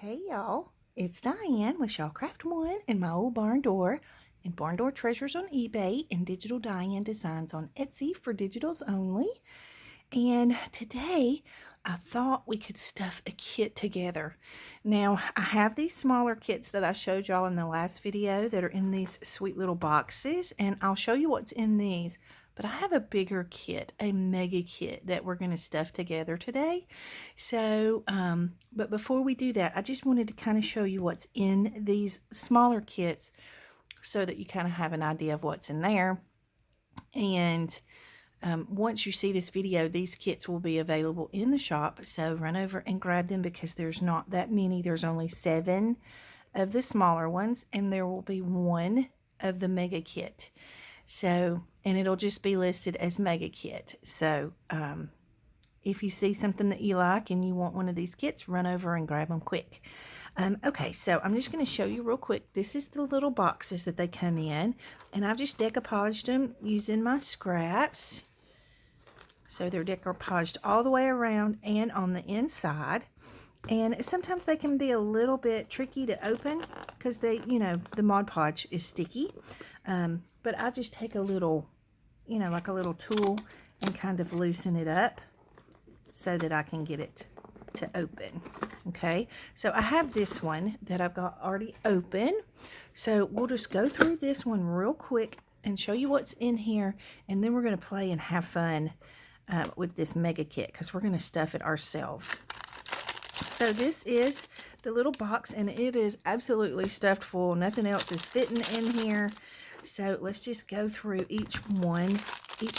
Hey y'all, it's Diane with Shawcraft One and my old barn door and barn door treasures on eBay and Digital Diane Designs on Etsy for digitals only. And today I thought we could stuff a kit together. Now I have these smaller kits that I showed y'all in the last video that are in these sweet little boxes, and I'll show you what's in these. But I have a bigger kit, a mega kit that we're going to stuff together today. So, but before we do that, I just wanted to kind of show you what's in these smaller kits so that you kind of have an idea of what's in there. And once you see this video, these kits will be available in the shop. So run over and grab them because there's not that many. There's only 7 of the smaller ones, and there will be 1 of the mega kit. So, and it'll just be listed as mega kit. So, if you see something that you like and you want one of these kits, run over and grab them quick. Okay, so I'm just going to show you real quick. This is the little boxes that they come in, and I've just decoupaged them using my scraps. So they're decoupaged all the way around and on the inside. And sometimes they can be a little bit tricky to open because they, the Mod Podge is sticky. But I just take a little, like a little tool and kind of loosen it up so that I can get it to open. Okay, so I have this one that I've got already open. So we'll just go through this one real quick and show you what's in here. And then we're going to play and have fun with this mega kit because we're going to stuff it ourselves. So this is the little box, and it is absolutely stuffed full. Nothing else is fitting in here. So let's just go through each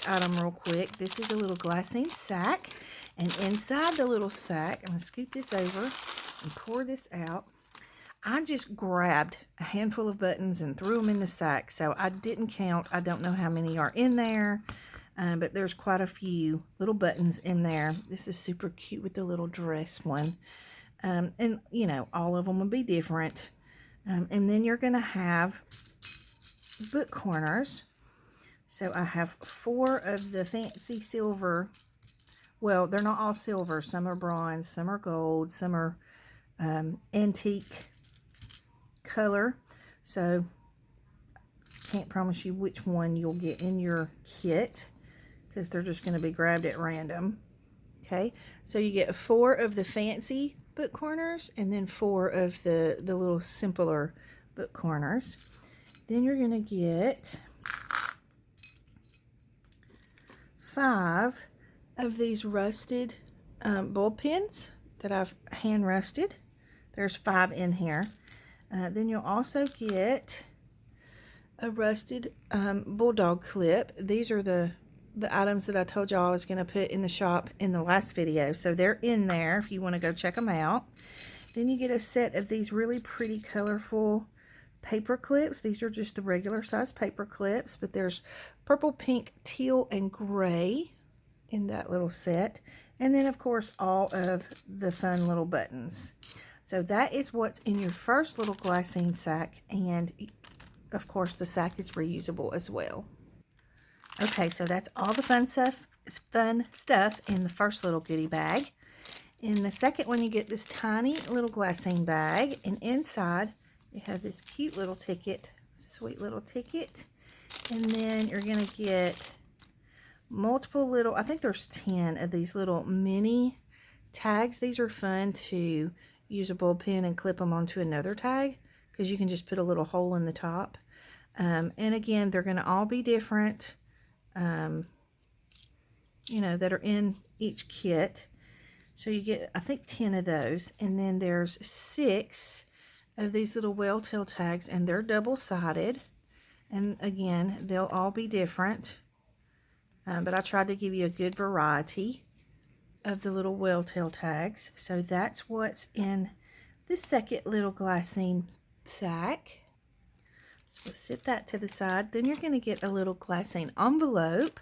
item real quick. This is a little glassine sack, and inside the little sack, I'm going to scoot this over and pour this out. I just grabbed a handful of buttons and threw them in the sack, so I didn't count. I don't know how many are in there, but there's quite a few little buttons in there. This is super cute with the little dress one. And, all of them will be different. And then you're going to have book corners. So I have 4 of the fancy silver. Well, they're not all silver. Some are bronze, some are gold, some are antique color. So can't promise you which one you'll get in your kit because they're just going to be grabbed at random. Okay, so you get 4 of the fancy book corners and then 4 of the little simpler book corners. Then you're going to get 5 of these rusted bulb pins that I've hand rusted. There's 5 in here. Then you'll also get a rusted bulldog clip. These are the items that I told y'all I was going to put in the shop in the last video. So they're in there if you want to go check them out. Then you get a set of these really pretty colorful paper clips. These are just the regular size paper clips, but there's purple, pink, teal, and gray in that little set. And then of course all of the fun little buttons. So that is what's in your first little glassine sack, and of course the sack is reusable as well. Okay, so that's all the fun stuff in the first little goodie bag. In the second one, you get this tiny little glassine bag, and inside you have this cute little ticket, sweet little ticket. And then you're going to get multiple little, I think there's 10 of these little mini tags. These are fun to use a bulb pin and clip them onto another tag because you can just put a little hole in the top. And again, they're going to all be different. That are in each kit. So you get, I think, 10 of those. And then there's 6 of these little whale tail tags, and they're double-sided. And again, they'll all be different. But I tried to give you a good variety of the little whale tail tags. So that's what's in the second little glassine sack. So we'll set that to the side. Then you're going to get a little glassine envelope,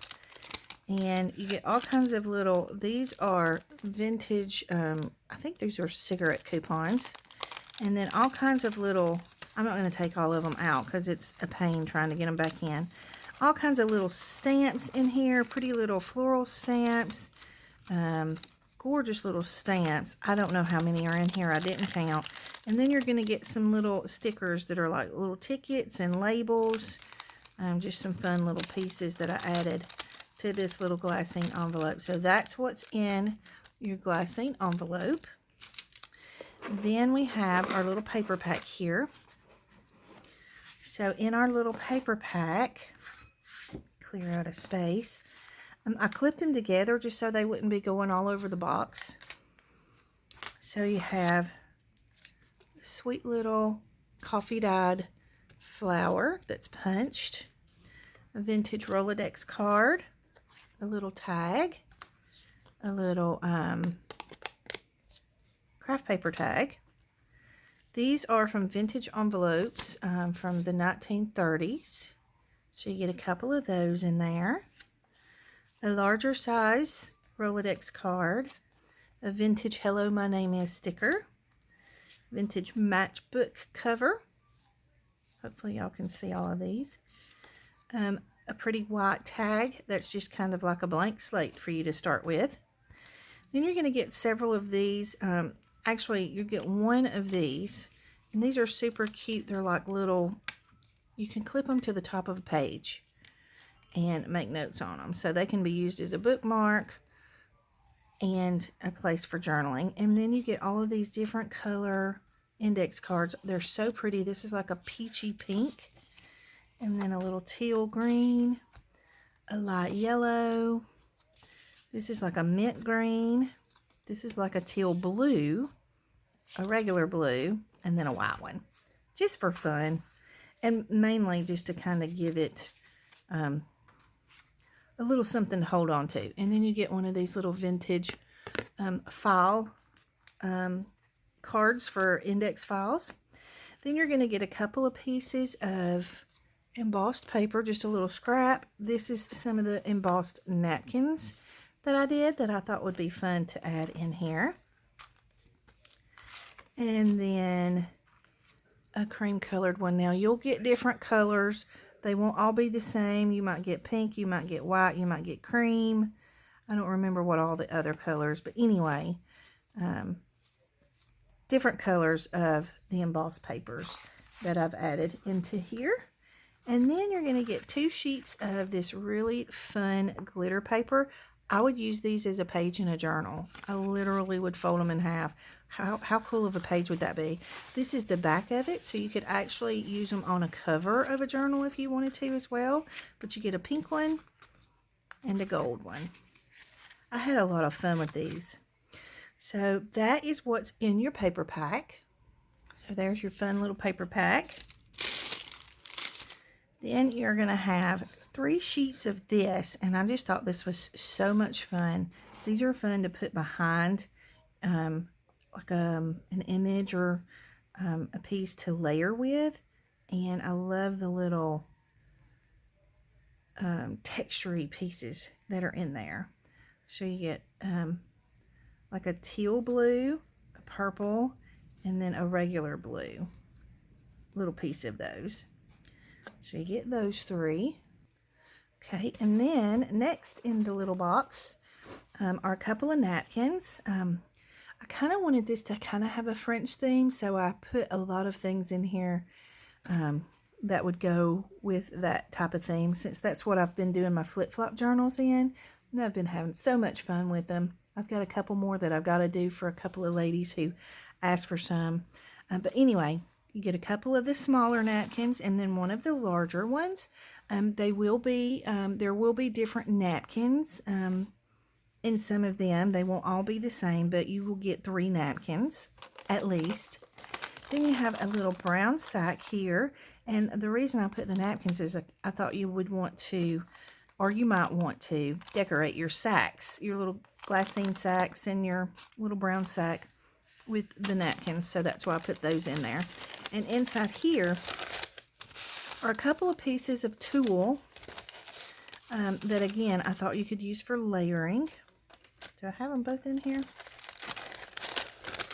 and you get all kinds of little, these are vintage, I think these are cigarette coupons, and then all kinds of little, I'm not going to take all of them out because it's a pain trying to get them back in. All kinds of little stamps in here, pretty little floral stamps, gorgeous little stamps. I don't know how many are in here. I didn't count. And then you're going to get some little stickers that are like little tickets and labels. Just some fun little pieces that I added to this little glassine envelope. So that's what's in your glassine envelope. Then we have our little paper pack here. So in our little paper pack, clear out a space, I clipped them together just so they wouldn't be going all over the box. So you have a sweet little coffee dyed flower that's punched, a vintage Rolodex card, a little tag, a little craft paper tag. These are from vintage envelopes from the 1930s. So you get a couple of those in there. A larger size Rolodex card. A vintage Hello My Name Is sticker. Vintage matchbook cover. Hopefully y'all can see all of these. A pretty white tag that's just kind of like a blank slate for you to start with. Then you're going to get several of these. Actually, you get one of these, and these are super cute. They're like little, you can clip them to the top of a page and make notes on them. So they can be used as a bookmark and a place for journaling. And then you get all of these different color index cards. They're so pretty. This is like a peachy pink, and then a little teal green, a light yellow. This is like a mint green. This is like a teal blue, a regular blue, and then a white one. Just for fun. And mainly just to kind of give it a little something to hold on to. And then you get one of these little vintage file cards for index files. Then you're going to get a couple of pieces of embossed paper, just a little scrap. This is some of the embossed napkins that I did that I thought would be fun to add in here. And then a cream colored one. Now you'll get different colors. They won't all be the same. You might get pink, you might get white, you might get cream. I don't remember what all the other colors, but anyway, different colors of the embossed papers that I've added into here. And then you're going to get 2 sheets of this really fun glitter paper. I would use these as a page in a journal. I literally would fold them in half. How cool of a page would that be? This is the back of it, so you could actually use them on a cover of a journal if you wanted to as well. But you get a pink one and a gold one. I had a lot of fun with these. So that is what's in your paper pack. So there's your fun little paper pack. Then you're going to have 3 sheets of this, and I just thought this was so much fun. These are fun to put behind like an image or a piece to layer with, and I love the little textury pieces that are in there. So you get like a teal blue, a purple, and then a regular blue little piece of those. So you get those 3. Okay, and then next in the little box are a couple of napkins. I kind of wanted this to kind of have a French theme, so I put a lot of things in here that would go with that type of theme, since that's what I've been doing my flip-flop journals in, and I've been having so much fun with them. I've got a couple more that I've got to do for a couple of ladies who asked for some. But anyway, you get a couple of the smaller napkins and then one of the larger ones. There will be different napkins in some of them. They won't all be the same, but you will get 3 napkins at least. Then you have a little brown sack here, and the reason I put the napkins is I thought you would want to, or you might want to, decorate your sacks, your little glassine sacks and your little brown sack with the napkins, so that's why I put those in there. And inside here are a couple of pieces of tulle that, again, I thought you could use for layering. Do I have them both in here?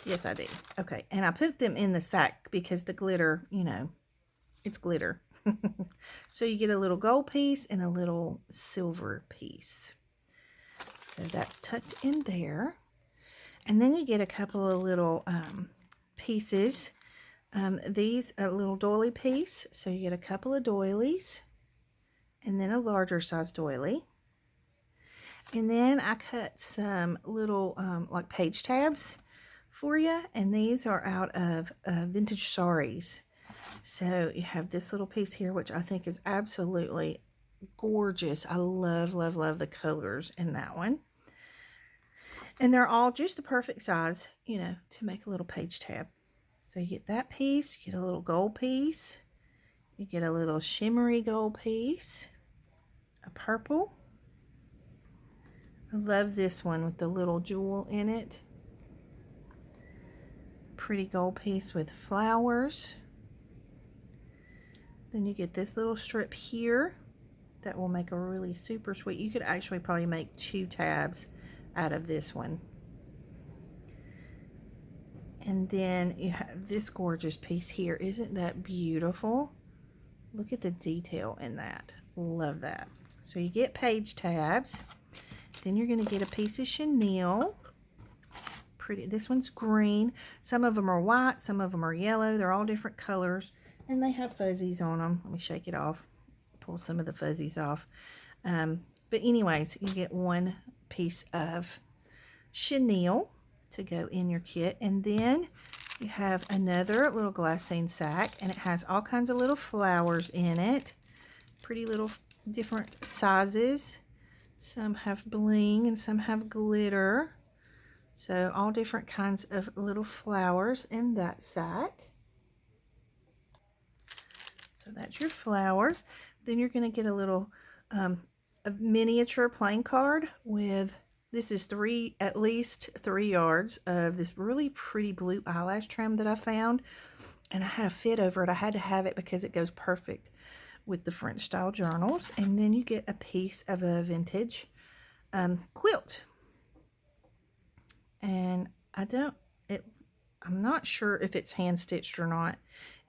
Yes, I do. Okay, and I put them in the sack because the glitter, you know, it's glitter. So you get a little gold piece and a little silver piece. So that's tucked in there. And then you get a couple of little pieces. These, a little doily piece. So you get a couple of doilies. And then a larger size doily. And then I cut some little like page tabs for you. And these are out of vintage saris. So you have this little piece here, which I think is absolutely gorgeous. I love, love, love the colors in that one. And they're all just the perfect size, you know, to make a little page tab. So you get that piece, you get a little gold piece, you get a little shimmery gold piece, a purple. I love this one with the little jewel in it. Pretty gold piece with flowers. Then you get this little strip here that will make a really super sweet. You could actually probably make 2 tabs out of this one. And then you have this gorgeous piece here. Isn't that beautiful? Look at the detail in that. Love that. So you get page tabs. Then you're going to get a piece of chenille. Pretty. This one's green. Some of them are white. Some of them are yellow. They're all different colors. And they have fuzzies on them. Let me shake it off. Pull some of the fuzzies off. But anyways, you get one piece of chenille to go in your kit. And then you have another little glassine sack. And it has all kinds of little flowers in it. Pretty little different sizes. Some have bling and some have glitter. So all different kinds of little flowers in that sack. So that's your flowers. Then you're going to get a little a miniature playing card with, this is at least 3 yards of this really pretty blue eyelash trim that I found. And I had a fit over it. I had to have it because it goes perfect with the French style journals. And then you get a piece of a vintage quilt. And I'm not sure if it's hand stitched or not.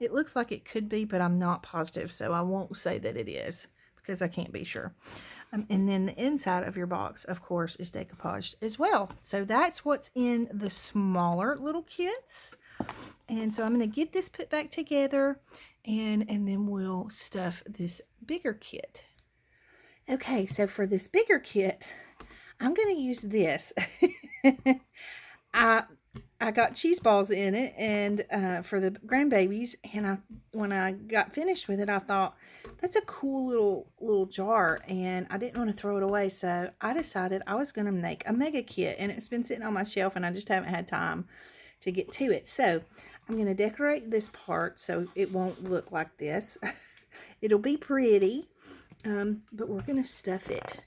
It looks like it could be, but I'm not positive, so I won't say that it is because I can't be sure. And then the inside of your box, of course, is decoupaged as well. So that's what's in the smaller little kits. And so I'm going to get this put back together, and then we'll stuff this bigger kit. Okay, so for this bigger kit, I'm going to use this. I got cheese balls in it, and for the grandbabies, and when I got finished with it, I thought that's a cool little jar, and I didn't want to throw it away, so I decided I was going to make a mega kit, and it's been sitting on my shelf, and I just haven't had time to get to it. So I'm going to decorate this part so it won't look like this. It'll be pretty. But we're going to stuff it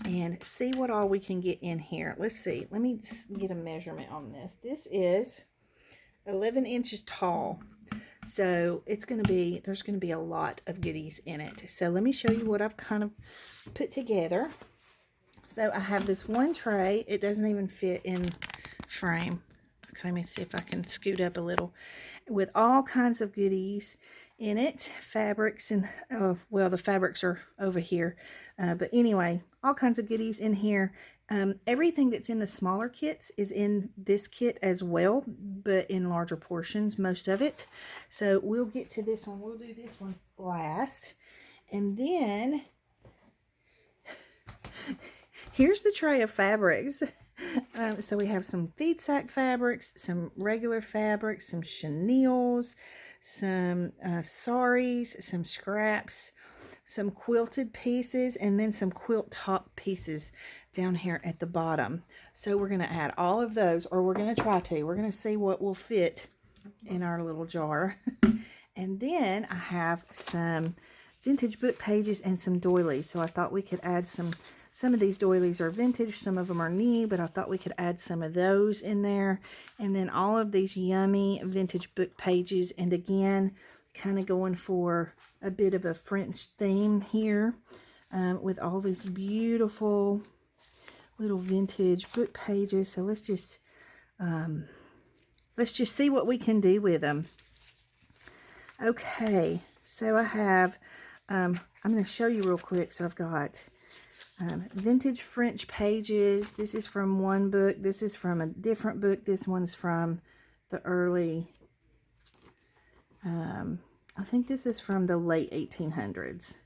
and see what all we can get in here. Let's see. Let me just get a measurement on this. This is 11 inches tall. So it's going to be, there's going to be a lot of goodies in it. So let me show you what I've kind of put together. So I have this one tray. It doesn't even fit in frame. Okay, let me see if I can scoot up a little. With all kinds of goodies in it, fabrics, and well, the fabrics are over here, but anyway, all kinds of goodies in here. Everything that's in the smaller kits is in this kit as well, but in larger portions, most of it. So we'll get to this one. We'll do this one last, and then here's the tray of fabrics. So we have some feed sack fabrics, some regular fabrics, some chenilles, some saris, some scraps, some quilted pieces, and then some quilt top pieces down here at the bottom. So we're going to add all of those, or we're going to try to. We're going to see what will fit in our little jar. And then I have some vintage book pages and some doilies. So I thought we could add some of these doilies are vintage, some of them are new, but I thought we could add some of those in there. And then all of these yummy vintage book pages, and again, kind of going for a bit of a French theme here, with all these beautiful little vintage book pages. So let's just see what we can do with them. Okay, so I have, I'm going to show you real quick. So I've got Vintage French pages. This is from one book. This is from a different book. This one's from the early, I think this is from the late 1800s.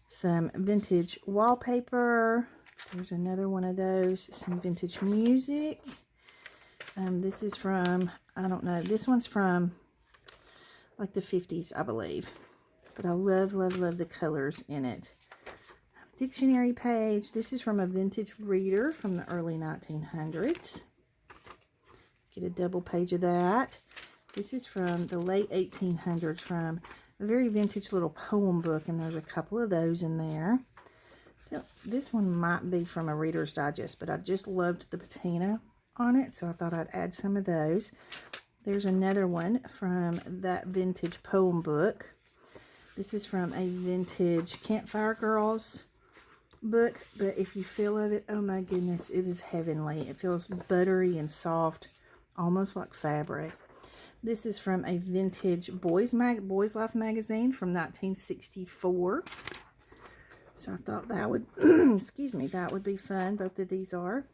Some vintage wallpaper. There's another one of those. Some vintage music. This is from, I don't know, this one's from like the 50s, I believe. But I love, love, love the colors in it. Dictionary page. This is from a vintage reader from the early 1900s. Get a double page of that. This is from the late 1800s, from a very vintage little poem book, and there's a couple of those in there. So this one might be from a Reader's Digest, but I just loved the patina on it, so I thought I'd add some of those. There's another one from that vintage poem book. This is from a vintage Campfire Girls book, but if you feel of it, oh my goodness, it is heavenly. It feels buttery and soft, almost like fabric. This is from a vintage Boys Life magazine from 1964. So I thought that would, excuse me, that would be fun. Both of these are.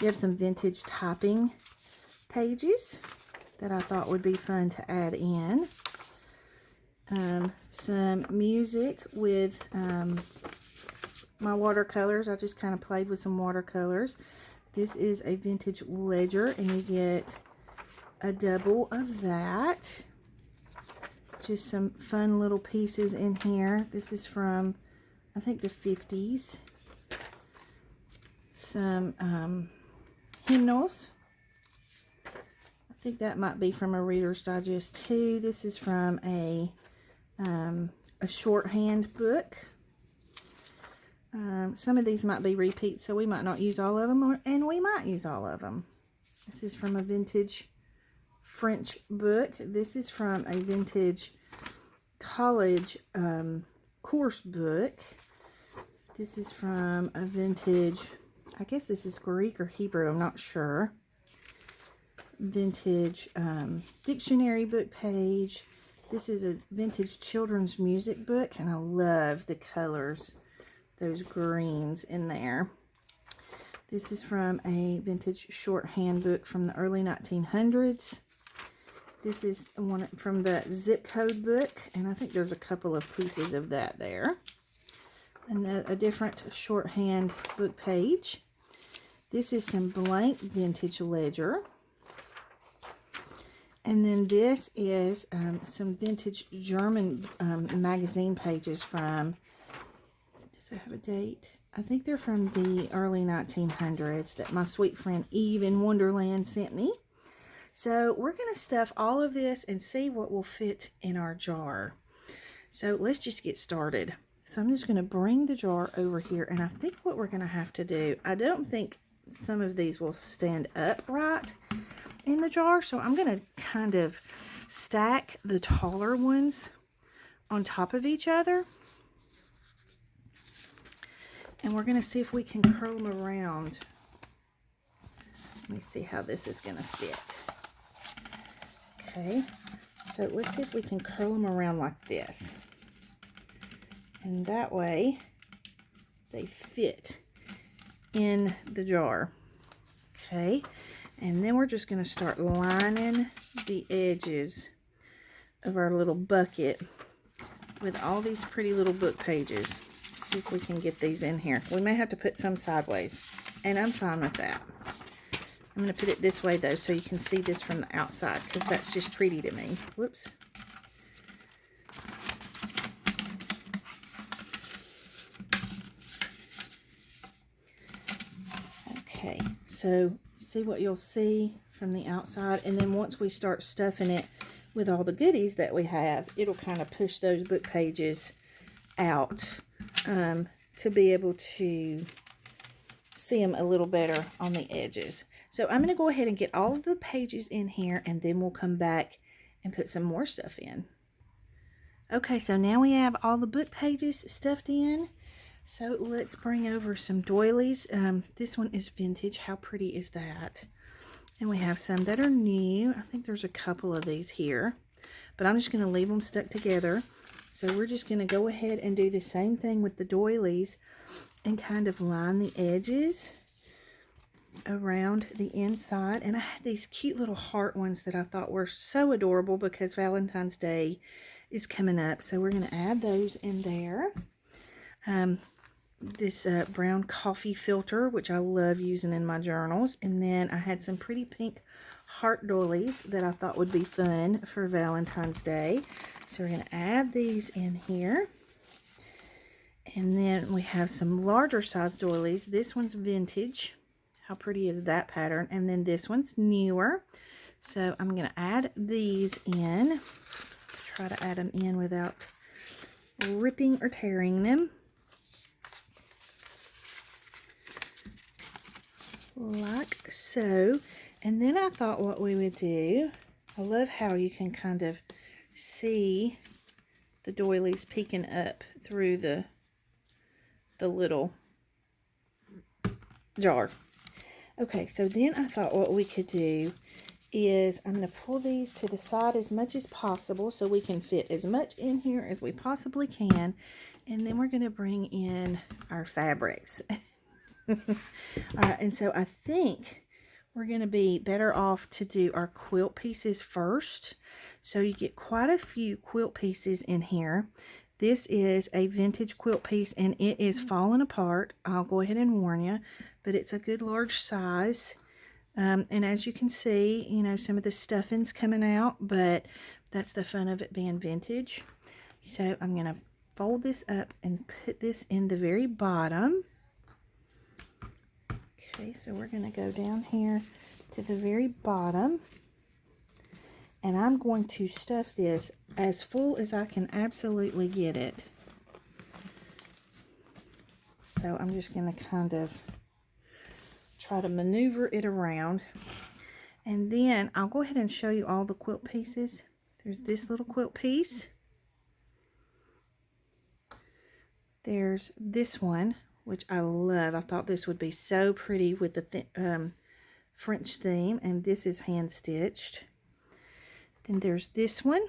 You have some vintage typing pages that I thought would be fun to add in. Some music with my watercolors. I just kind of played with some watercolors. This is a vintage ledger, and you get a double of that. Just some fun little pieces in here. This is from, I think, the 50s. Some hymnals. I think that might be from a Reader's Digest too. This is from a shorthand book. Some of these might be repeats, so we might not use all of them, and we might use all of them. This is from a vintage French book. This is from a vintage college course book. This is from a vintage, I guess this is Greek or Hebrew, I'm not sure. Vintage dictionary book page. This is a vintage children's music book, and I love the colors, those greens in there. This is from a vintage shorthand book from the early 1900s. This is one from the zip code book, and I think there's a couple of pieces of that there. And a different shorthand book page. This is some blank vintage ledger. And then this is some vintage German magazine pages from, does it have a date? I think they're from the early 1900s that my sweet friend Eve in Wonderland sent me. So we're going to stuff all of this and see what will fit in our jar. So let's just get started. So I'm just going to bring the jar over here, and I think what we're going to have to do, I don't think some of these will stand upright in the jar, so I'm going to kind of stack the taller ones on top of each other, and we're going to see if we can curl them around. Let me see how this is going to fit. Okay, so let's see if we can curl them around like this, and that way they fit in the jar. Okay, and then we're just going to start lining the edges of our little bucket with all these pretty little book pages. See if we can get these in here. We may have to put some sideways, and I'm fine with that. I'm going to put it this way though, so you can see this from the outside, because that's just pretty to me. Whoops. Okay, so see what you'll see from the outside, and then once we start stuffing it with all the goodies that we have, it'll kind of push those book pages out to be able to see them a little better on the edges. So I'm going to go ahead and get all of the pages in here, and then we'll come back and put some more stuff in. Okay, so now we have all the book pages stuffed in. So let's bring over some doilies. This one is vintage. How pretty is that? And we have some that are new. I think there's a couple of these here, but I'm just going to leave them stuck together. So we're just going to go ahead and do the same thing with the doilies and kind of line the edges around the inside. And I had these cute little heart ones that I thought were so adorable because Valentine's Day is coming up. So we're going to add those in there. This brown coffee filter, which I love using in my journals. And then I had some pretty pink heart doilies that I thought would be fun for Valentine's Day. So we're going to add these in here. And then we have some larger size doilies. This one's vintage. How pretty is that pattern? And then this one's newer. So I'm going to add these in. Try to add them in without ripping or tearing them. Like so. And then I thought what we would do, I love how you can kind of see the doilies peeking up through the little jar. Okay, so then I thought what we could do is I'm going to pull these to the side as much as possible so we can fit as much in here as we possibly can. And then we're going to bring in our fabrics. And so I think we're going to be better off to do our quilt pieces first. So you get quite a few quilt pieces in here. This is a vintage quilt piece and it is falling apart. I'll go ahead and warn you, but it's a good large size. And as you can see, you know, some of the stuffing's coming out, but that's the fun of it being vintage. So I'm going to fold this up and put this in the very bottom. Okay, so we're going to go down here to the very bottom. And I'm going to stuff this as full as I can absolutely get it. So I'm just going to kind of try to maneuver it around. And then I'll go ahead and show you all the quilt pieces. There's this little quilt piece. There's this one, which I love. I thought this would be so pretty with the French theme. And this is hand stitched. Then there's this one.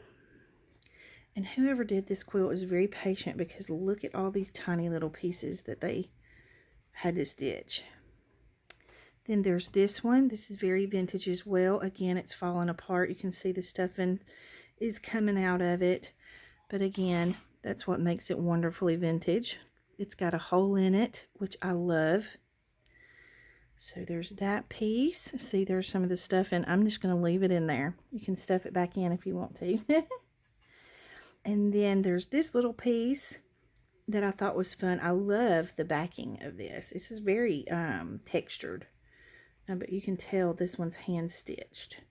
And whoever did this quilt is very patient because look at all these tiny little pieces that they had to stitch. Then there's this one. This is very vintage as well. Again, it's falling apart. You can see the stuffing is coming out of it. But again, that's what makes it wonderfully vintage. It's got a hole in it, which I love. So there's that piece. See, there's some of the stuffing. I'm just going to leave it in there. You can stuff it back in if you want to. And then there's this little piece that I thought was fun. I love the backing of this. This is very textured. But you can tell this one's hand stitched.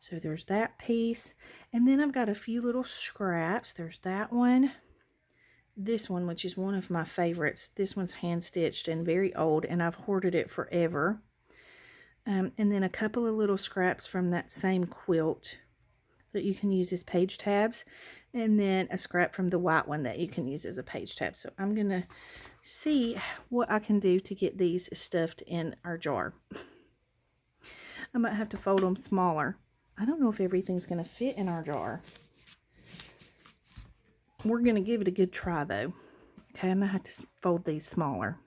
So there's that piece. And then I've got a few little scraps. There's that one. This one, which is one of my favorites. This one's hand stitched and very old, and I've hoarded it forever. And then a couple of little scraps from that same quilt that you can use as page tabs. And then a scrap from the white one that you can use as a page tab. So I'm going to see what I can do to get these stuffed in our jar. I might have to fold them smaller. I don't know if everything's going to fit in our jar. We're going to give it a good try though. Okay, I'm going to have to fold these smaller.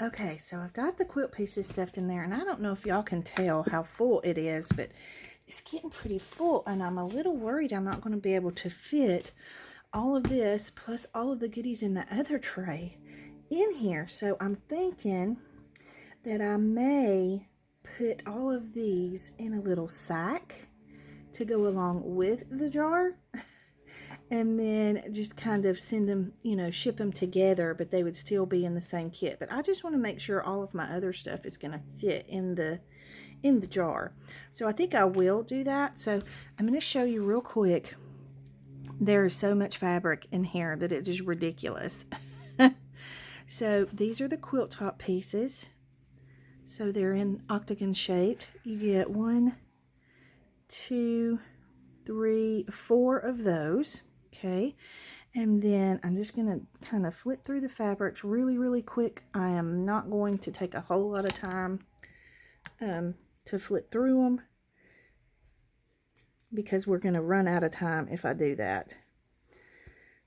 Okay, so I've got the quilt pieces stuffed in there, and I don't know if y'all can tell how full it is, but it's getting pretty full, and I'm a little worried I'm not going to be able to fit all of this plus all of the goodies in the other tray in here. So I'm thinking that I may put all of these in a little sack to go along with the jar, and then just kind of send them, you know, ship them together, but they would still be in the same kit. But I just want to make sure all of my other stuff is going to fit in the jar. So I think I will do that. So I'm going to show you real quick. There is so much fabric in here that it's just ridiculous. So these are the quilt top pieces. So they're in octagon shaped. You get 1, 2, 3, 4 of those. Okay, and then I'm just going to kind of flip through the fabrics really quick. I am not going to take a whole lot of time to flip through them. because we're going to run out of time if I do that.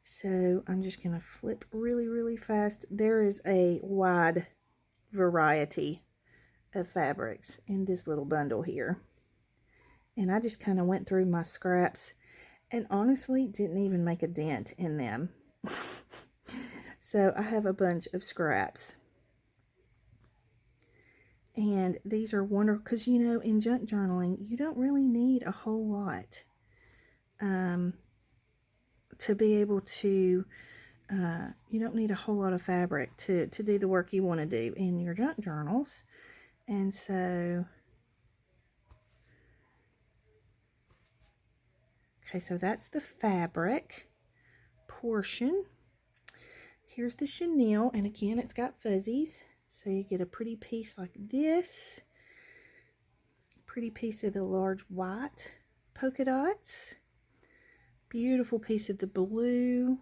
So I'm just going to flip really, really fast. There is a wide variety of fabrics in this little bundle here. And I just kind of went through my scraps and honestly didn't even make a dent in them. So I have a bunch of scraps. And these are wonderful because, you know, in junk journaling, you don't really need a whole lot to be able to, you don't need a whole lot of fabric to do the work you want to do in your junk journals. And so, okay, so that's the fabric portion. Here's the chenille, and again, it's got fuzzies. So you get a pretty piece like this. Pretty piece of the large white polka dots. Beautiful piece of the blue.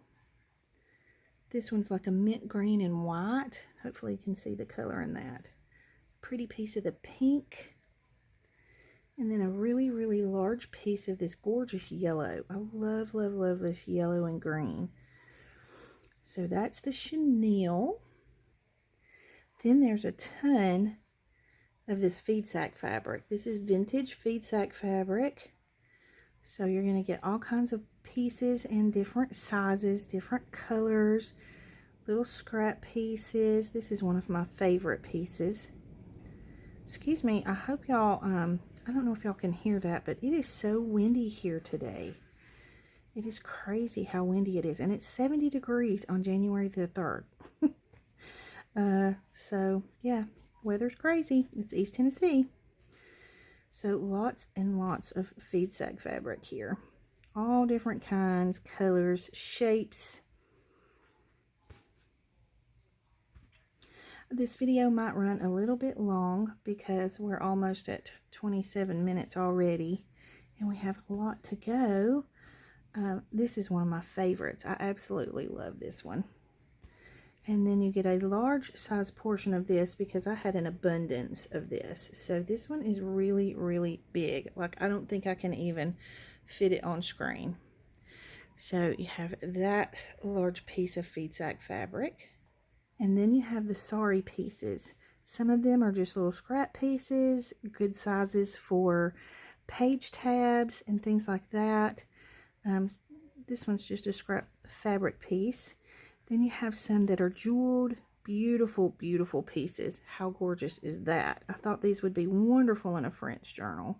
This one's like a mint green and white. Hopefully you can see the color in that. Pretty piece of the pink. And then a really, really large piece of this gorgeous yellow. I love, love, love this yellow and green. So that's the chenille. Then there's a ton of this feed sack fabric. This is vintage feed sack fabric. So you're going to get all kinds of pieces in different sizes, different colors, little scrap pieces. This is one of my favorite pieces. Excuse me, I hope y'all, I don't know if y'all can hear that, but it is so windy here today. It is crazy how windy it is. And it's 70 degrees on January the 3rd. So yeah, weather's crazy. It's East Tennessee. So lots and lots of feed sack fabric here. All different kinds, colors, shapes. This video might run a little bit long because we're almost at 27 minutes already and we have a lot to go. This is one of my favorites. I absolutely love this one. And then you get a large size portion of this because I had an abundance of this. So this one is really, really big. Like, I don't think I can even fit it on screen. So you have that large piece of feed sack fabric. And then you have the sari pieces. Some of them are just little scrap pieces, good sizes for page tabs and things like that. This one's just a scrap fabric piece. Then you have some that are jeweled, beautiful, beautiful pieces. How gorgeous is that? I thought these would be wonderful in a French journal.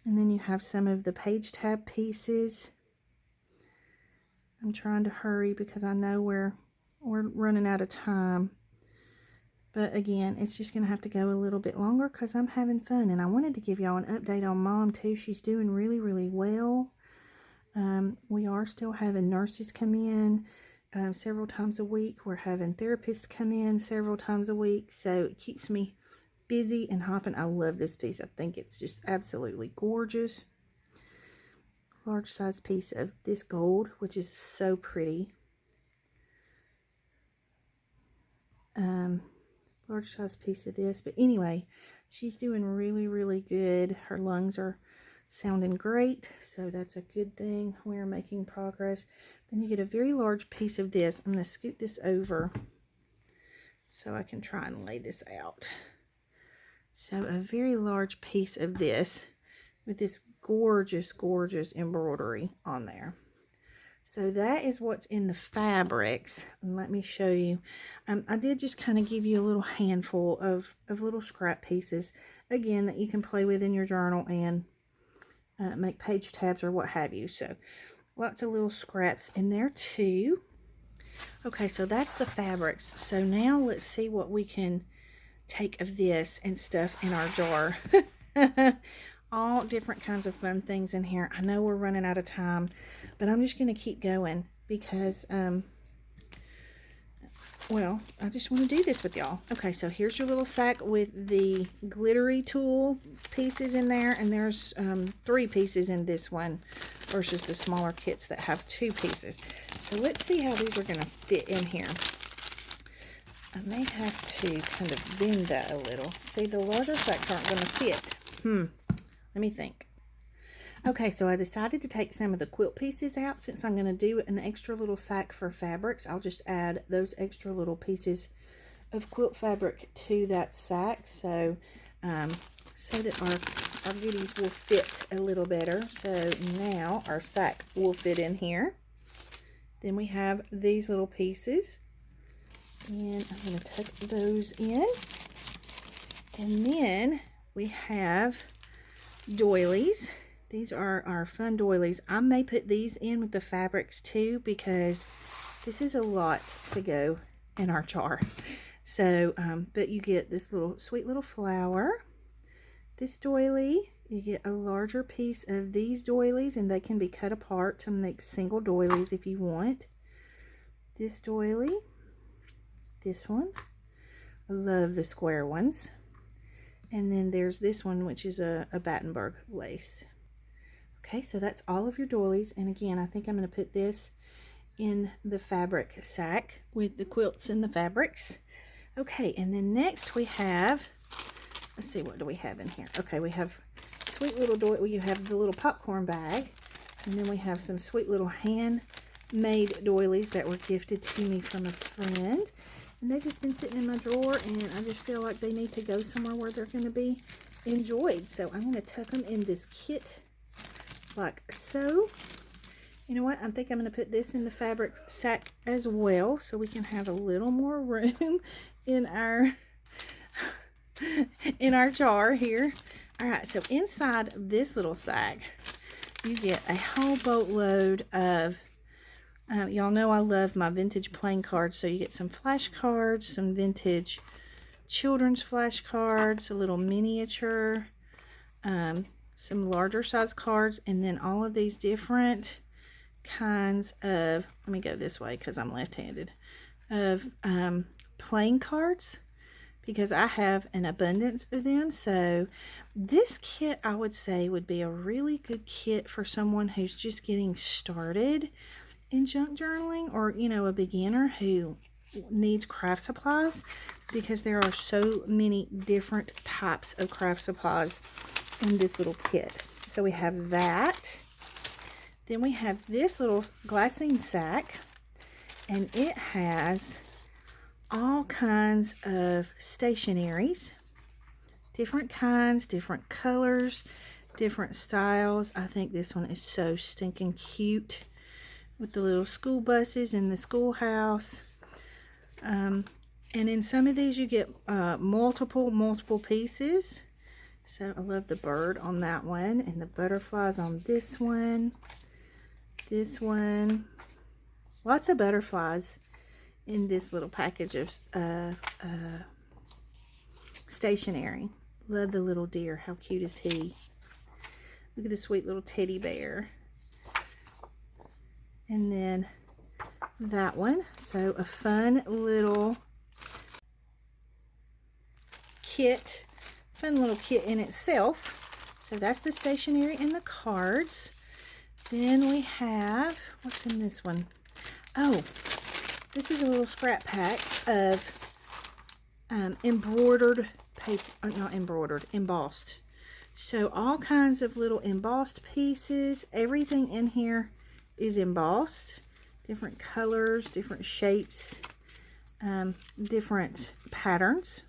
And then you have some of the page tab pieces. I'm trying to hurry because I know we're running out of time. But again, it's just going to have to go a little bit longer because I'm having fun. And I wanted to give y'all an update on Mom too. She's doing really, really well. We are still having nurses come in several times a week. We're having therapists come in several times a week. So it keeps me busy and hopping. I love this piece. I think it's just absolutely gorgeous. Large size piece of this gold, which is so pretty. Large size piece of this. But anyway, she's doing really, really good. Her lungs are sounding great, so that's a good thing. We're making progress. Then you get a very large piece of this. I'm going to scoot this over so I can try and lay this out. So a very large piece of this with this gorgeous, gorgeous embroidery on there. So that is what's in the fabrics. And let me show you. I did just kind of give you a little handful of little scrap pieces, again, that you can play with in your journal and make page tabs or what have you. So lots of little scraps in there too. Okay, so that's the fabrics. So now let's see what we can take of this and stuff in our jar. All different kinds of fun things in here. I know we're running out of time, but I'm just going to keep going because, well, I just want to do this with y'all. Okay, so here's your little sack with the glittery tool pieces in there, and there's 3 pieces in this one versus the smaller kits that have 2 pieces. So let's see how these are going to fit in here. I may have to kind of bend that a little. See, the larger sacks aren't going to fit. Let me think. Okay, so I decided to take some of the quilt pieces out. Since I'm going to do an extra little sack for fabrics, I'll just add those extra little pieces of quilt fabric to that sack, so that our goodies will fit a little better. So now our sack will fit in here. Then we have these little pieces, and I'm going to tuck those in. And then we have doilies. These are our fun doilies. I may put these in with the fabrics too, because this is a lot to go in our jar. So, but you get this little sweet little flower, this doily. You get a larger piece of these doilies, and they can be cut apart to make single doilies if you want. This doily, this one. I love the square ones. And then there's this one, which is a Battenberg lace. Okay, so that's all of your doilies. And again, I think I'm going to put this in the fabric sack with the quilts and the fabrics. Okay, and then next we have, let's see, what do we have in here? Okay, we have sweet little doily. You have the little popcorn bag. And then we have some sweet little handmade doilies that were gifted to me from a friend. And they've just been sitting in my drawer, and I just feel like they need to go somewhere where they're going to be enjoyed. So I'm going to tuck them in this kit like so. You know what? I think I'm going to put this in the fabric sack as well, so we can have a little more room in our jar here. All right, so inside this little sack, you get a whole boatload of y'all know I love my vintage playing cards, so you get some flashcards, some vintage children's flashcards, a little miniature, some larger size cards, and then all of these different kinds of, let me go this way because I'm left-handed, of playing cards, because I have an abundance of them. So this kit, I would say, would be a really good kit for someone who's just getting started in junk journaling, or you know, a beginner who needs craft supplies, because there are so many different types of craft supplies in this little kit. So we have that. Then we have this little glassine sack, and it has all kinds of stationaries, different kinds, different colors, different styles. I think this one is so stinking cute, with the little school buses in the schoolhouse. And in some of these you get multiple pieces. So I love the bird on that one, and the butterflies on this one. This one. Lots of butterflies in this little package of stationery. Love the little deer. How cute is he? Look at the sweet little teddy bear. And then that one. So a fun little kit. Fun little kit in itself. So that's the stationery and the cards. Then we have, what's in this one? Oh, this is a little scrap pack of embroidered paper, not embroidered, embossed. So all kinds of little embossed pieces. Everything in here is embossed. Different colors, different shapes, different patterns.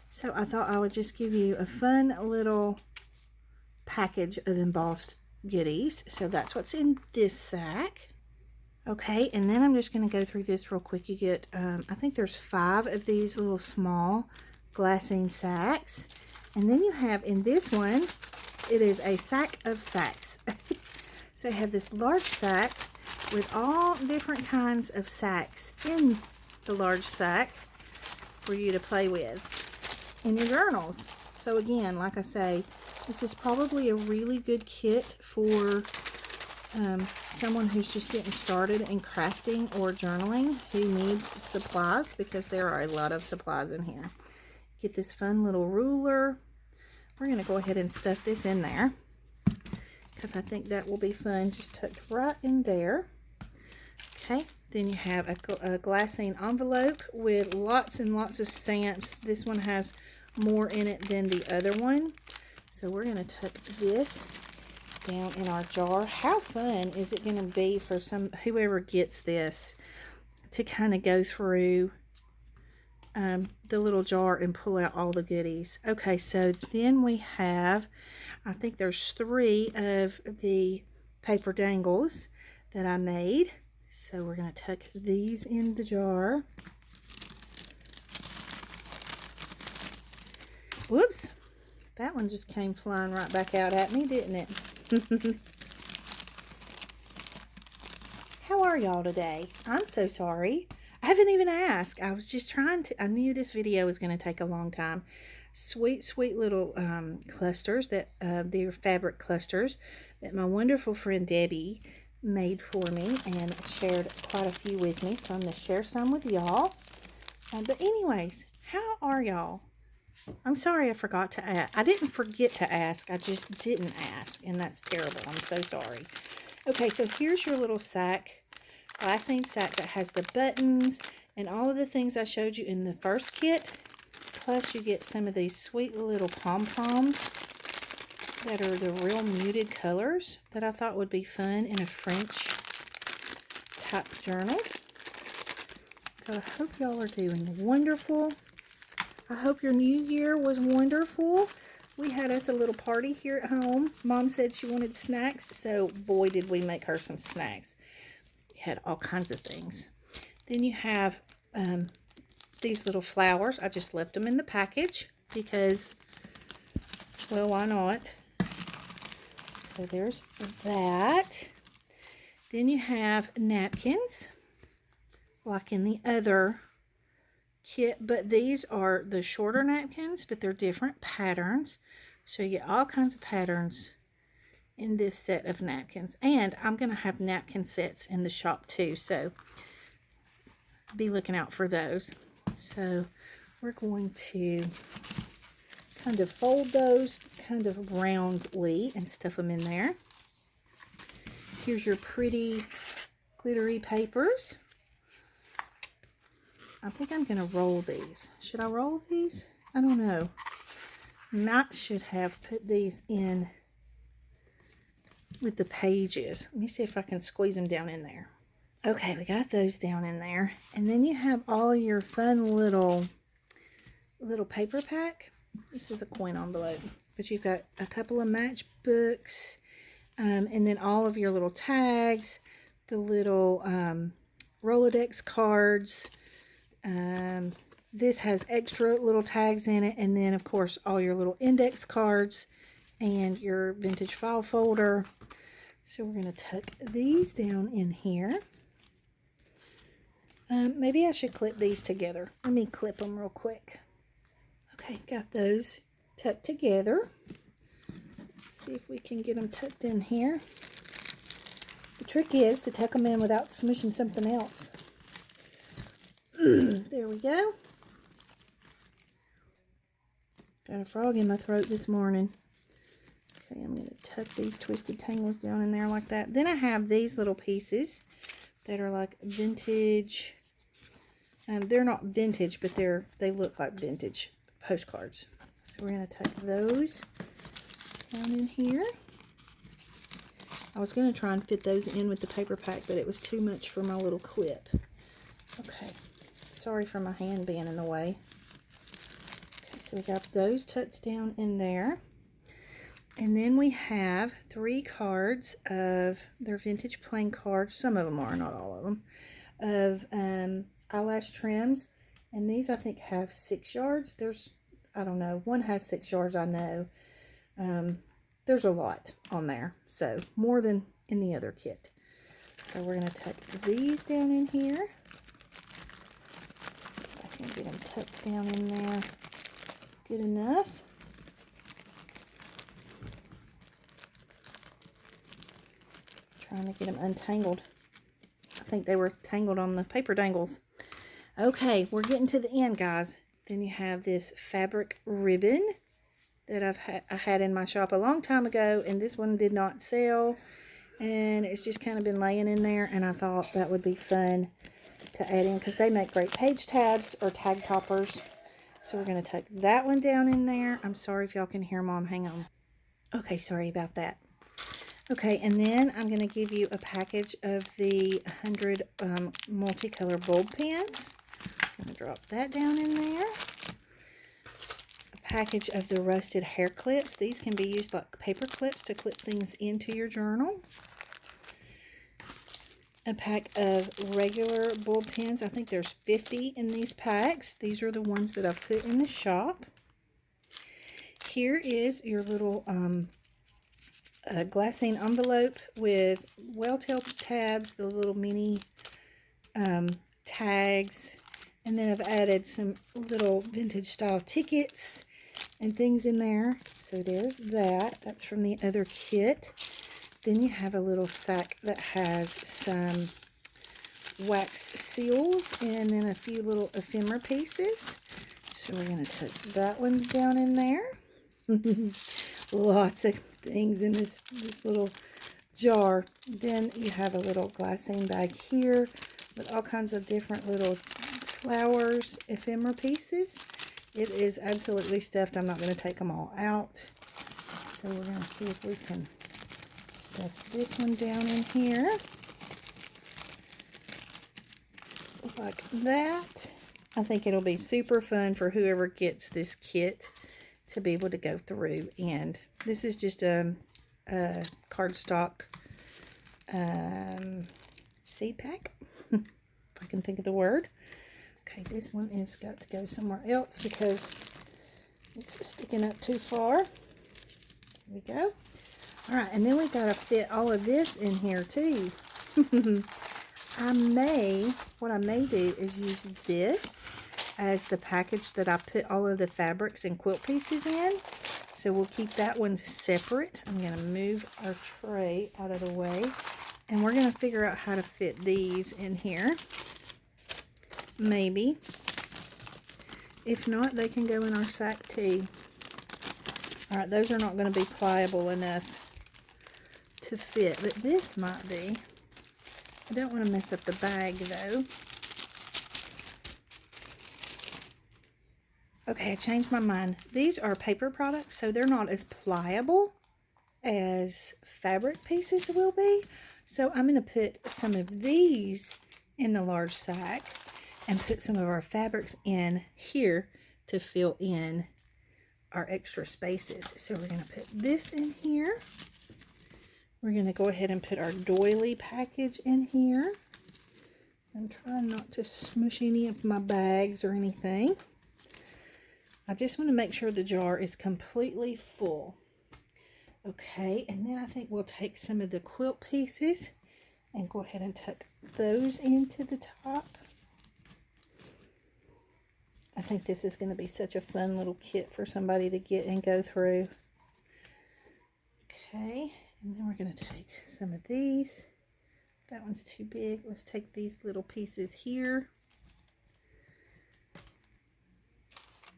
So I thought I would just give you a fun little package of embossed goodies. So that's what's in this sack. Okay, and then I'm just going to go through this real quick. You get, I think there's 5 of these little small glassine sacks. And then you have in this one, it is a sack of sacks. So I have this large sack with all different kinds of sacks in the large sack for you to play with in your journals. So again, like I say, this is probably a really good kit for someone who's just getting started in crafting or journaling, who needs supplies, because there are a lot of supplies in here. Get this fun little ruler. We're going to go ahead and stuff this in there, because I think that will be fun, just tucked right in there. Okay, then you have a glassine envelope with lots and lots of stamps. This one has more in it than the other one. So we're going to tuck this down in our jar. How fun is it going to be for whoever gets this to kind of go through the little jar and pull out all the goodies. Okay, so then we have, I think there's 3 of the paper dangles that I made. So we're going to tuck these in the jar. Whoops, that one just came flying right back out at me, didn't it? How are y'all today? I'm so sorry. I haven't even asked. I was just I knew this video was going to take a long time. Sweet, sweet little clusters they're fabric clusters that my wonderful friend Debbie made for me and shared quite a few with me. So I'm going to share some with y'all. But anyways, how are y'all? I'm sorry I forgot to ask. I didn't forget to ask. I just didn't ask. And that's terrible. I'm so sorry. Okay, so here's your little sack. Glassine sack that has the buttons and all of the things I showed you in the first kit. Plus you get some of these sweet little pom-poms that are the real muted colors that I thought would be fun in a French type journal. So I hope y'all are doing wonderful. I hope your new year was wonderful. We had us a little party here at home. Mom said she wanted snacks, so boy did we make her some snacks. We had all kinds of things. Then you have these little flowers. I just left them in the package because, well, why not? So there's that. Then you have napkins, like in the other kit, but these are the shorter napkins, but they're different patterns. So you get all kinds of patterns in this set of napkins. And I'm going to have napkin sets in the shop too, so be looking out for those. So we're going to kind of fold those kind of roundly and stuff them in there. Here's your pretty glittery papers. I think I'm going to roll these. Should I roll these? I don't know. Might should have put these in with the pages. Let me see if I can squeeze them down in there. Okay, we got those down in there. And then you have all your fun little paper pack. This is a coin envelope. But you've got a couple of matchbooks. And then all of your little tags. The little Rolodex cards. This has extra little tags in it, and then of course all your little index cards and your vintage file folder. So we're going to tuck these down in here. Maybe I should clip these together. Let me clip them real quick. Okay, got those tucked together. Let's see if we can get them tucked in here. The trick is to tuck them in without smushing something else. There we go. Got a frog in my throat this morning. Okay, I'm going to tuck these twisted tangles down in there like that. Then I have these little pieces that are like vintage. They're not vintage, but they look like vintage postcards. So we're going to tuck those down in here. I was going to try and fit those in with the paper pack, but it was too much for my little clip. Okay. Sorry for my hand being in the way. Okay, so we got those tucked down in there. And then we have 3 cards of their vintage plain cards. Some of them are, not all of them. Of eyelash trims. And these I think have 6 yards. There's, I don't know, one has 6 yards, I know. There's a lot on there. So more than in the other kit. So we're going to tuck these down in here. Get them tucked down in there good enough. Trying to get them untangled. I think they were tangled on the paper dangles. Okay, we're getting to the end, guys. Then you have this fabric ribbon that I had in my shop a long time ago, and this one did not sell, and it's just kind of been laying in there, and I thought that would be fun to add in because they make great page tabs or tag toppers. So we're going to tuck that one down in there. I'm sorry if y'all can hear Mom. Hang on. Okay, sorry about that. Okay, and then I'm going to give you a package of the 100 multicolor bulb pens. I'm going to drop that down in there. A package of the rusted hair clips. These can be used like paper clips to clip things into your journal. A pack of regular bulb pens. I think there's 50 in these packs. These are the ones that I've put in the shop. Here is your little glassine envelope with well-tailed tabs, the little mini tags, and then I've added some little vintage style tickets and things in there. So there's that. That's from the other kit. Then you have a little sack that has some wax seals and then a few little ephemera pieces. So we're going to put that one down in there. Lots of things in this little jar. Then you have a little glassine bag here with all kinds of different little flowers, ephemera pieces. It is absolutely stuffed. I'm not going to take them all out. So we're going to see if we can stuff this one down in here. Like that. I think it'll be super fun for whoever gets this kit to be able to go through. And this is just a cardstock seed pack, if I can think of the word. Okay, this one is got to go somewhere else because it's sticking up too far. There we go. All right, and then we got to fit all of this in here too. What I may do is use this as the package that I put all of the fabrics and quilt pieces in. So we'll keep that one separate. I'm going to move our tray out of the way. And we're going to figure out how to fit these in here. Maybe. If not, they can go in our sack too. Alright, those are not going to be pliable enough to fit. But this might be. I don't want to mess up the bag though. Okay, I changed my mind. These are paper products, so they're not as pliable as fabric pieces will be. So I'm going to put some of these in the large sack and put some of our fabrics in here to fill in our extra spaces. So we're going to put this in here. We're going to go ahead and put our doily package in here. I'm trying not to smush any of my bags or anything. I just want to make sure the jar is completely full. Okay, and then I think we'll take some of the quilt pieces and go ahead and tuck those into the top. I think this is going to be such a fun little kit for somebody to get and go through. Okay, and then we're going to take some of these. That one's too big. Let's take these little pieces here.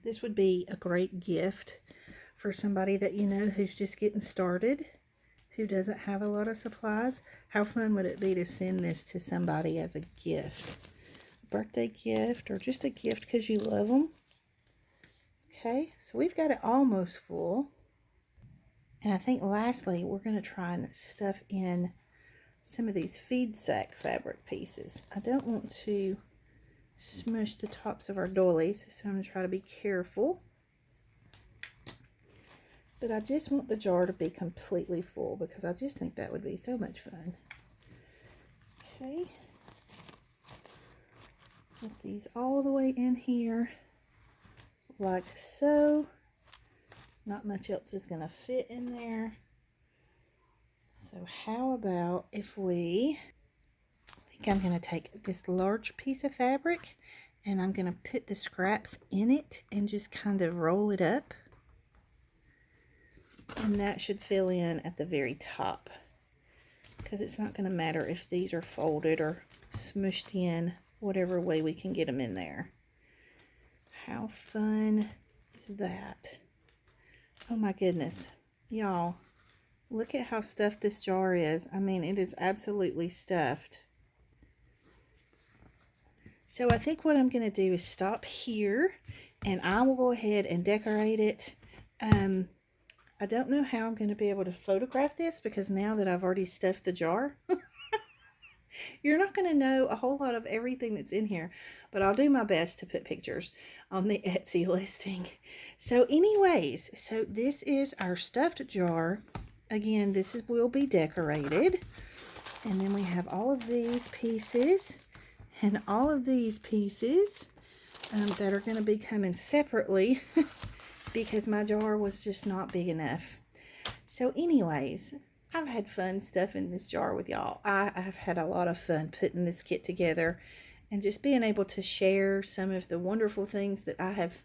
This would be a great gift for somebody that you know who's just getting started, who doesn't have a lot of supplies. How fun would it be to send this to somebody as a gift? A birthday gift or just a gift because you love them. Okay, so we've got it almost full. And I think lastly, we're going to try and stuff in some of these feed sack fabric pieces. I don't want to smush the tops of our doilies, so I'm going to try to be careful. But I just want the jar to be completely full because I just think that would be so much fun. Okay. Get these all the way in here like so. Not much else is going to fit in there. So how about if we, I think I'm going to take this large piece of fabric and I'm going to put the scraps in it and just kind of roll it up. And that should fill in at the very top because it's not going to matter if these are folded or smushed in, whatever way we can get them in there. How fun is that? Oh my goodness, y'all, look at how stuffed this jar is. I mean, it is absolutely stuffed. So I think what I'm going to do is stop here and I will go ahead and decorate it. I don't know how I'm going to be able to photograph this because now that I've already stuffed the jar, you're not going to know a whole lot of everything that's in here, but I'll do my best to put pictures on the Etsy listing. So anyways, so this is our stuffed jar. Again, will be decorated. And then we have all of these pieces and all of these pieces that are going to be coming separately because my jar was just not big enough. So anyways, I've had fun stuffing this jar with y'all. I've had a lot of fun putting this kit together and just being able to share some of the wonderful things that I have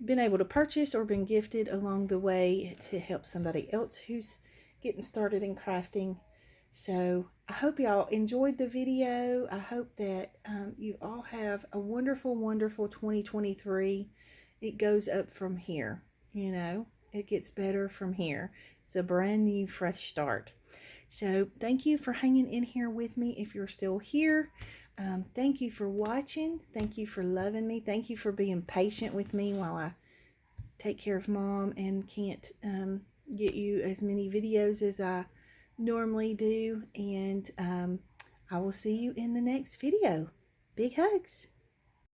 been able to purchase or been gifted along the way to help somebody else who's getting started in crafting. So I hope y'all enjoyed the video. I hope that you all have a wonderful, wonderful 2023. It goes up from here, you know. It gets better from here. It's a brand new, fresh start. So thank you for hanging in here with me if you're still here. Thank you for watching. Thank you for loving me. Thank you for being patient with me while I take care of Mom and can't get you as many videos as I normally do. And I will see you in the next video. Big hugs.